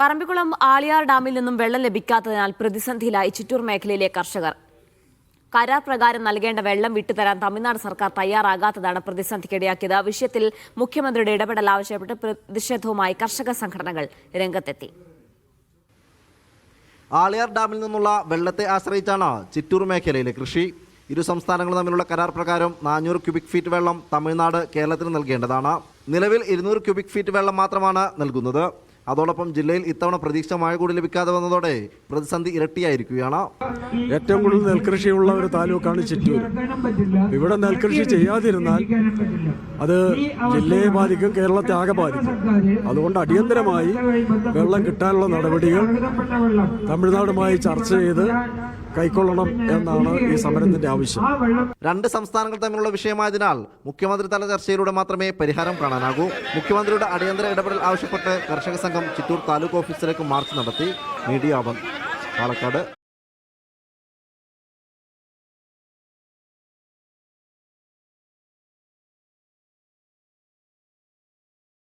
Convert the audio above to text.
പറമ്പിക്കുളം ആളിയാർ ഡാമിൽ നിന്നും വെള്ളം ലഭിക്കാത്തതിനാൽ പ്രതിസന്ധിയിലായി ചിറ്റൂർ മേഖലയിലെ കർഷകർ. കരാർ പ്രകാരം നൽകേണ്ട വെള്ളം വിട്ടുതരാൻ തമിഴ്നാട് സർക്കാർ തയ്യാറാകാത്തതാണ് പ്രതിസന്ധിക്കിടയാക്കിയത്. വിഷയത്തിൽ മുഖ്യമന്ത്രിയുടെ ഇടപെടൽ ആവശ്യപ്പെട്ട് പ്രതിഷേധവുമായി കർഷക സംഘടനകൾ രംഗത്തെത്തി. ആളിയാർ ഡാമിൽ നിന്നുള്ള വെള്ളത്തെ ആശ്രയിച്ചാണ് ചിറ്റൂർ മേഖലയിലെ കൃഷി. ഇരു സംസ്ഥാനങ്ങളും തമ്മിലുള്ള കരാർ പ്രകാരം 400 ക്യൂബിക് ഫീറ്റ് വെള്ളം തമിഴ്നാട് കേരളത്തിന് നൽകേണ്ടതാണ്. നിലവിൽ 200 ക്യൂബിക് ഫീറ്റ് വെള്ളം മാത്രമാണ് നൽകുന്നത്. അതോടൊപ്പം ജില്ലയിൽ ഇത്തവണ പ്രതീക്ഷിച്ച മഴ കൂടി ലഭിക്കാതെ വന്നതോടെ പ്രതിസന്ധി ഇരട്ടിയായിരിക്കുകയാണ്. ഏറ്റവും കൂടുതൽ നെൽകൃഷിയുള്ള ഒരു താലൂക്കാണ് ചിറ്റൂർ. ഇവിടെ നെൽകൃഷി ചെയ്യാതിരുന്നാൽ അത് ജില്ലയെ ബാധിക്കും, കേരളത്തെ ആകെ ബാധിക്കും. അതുകൊണ്ട് അടിയന്തരമായി വെള്ളം കിട്ടാനുള്ള നടപടികൾ തമിഴ്നാടുമായി ചർച്ച ചെയ്ത് കൈക്കൊള്ളണം എന്നാണ് ഈ സമരത്തിന്റെ ആവശ്യം. രണ്ട് സംസ്ഥാനങ്ങൾ തമ്മിലുള്ള വിഷയമായതിനാൽ മുഖ്യമന്ത്രി തല ചർച്ചയിലൂടെ മാത്രമേ പരിഹാരം കാണാനാകൂ. മുഖ്യമന്ത്രിയുടെ അടിയന്തര ഇടപെടൽ ആവശ്യപ്പെട്ട് കർഷക സംഘം ചിറ്റൂർ താലൂക്ക് ഓഫീസിലേക്ക് മാർച്ച് നടത്തി. മീഡിയ 1 പാലക്കാട്.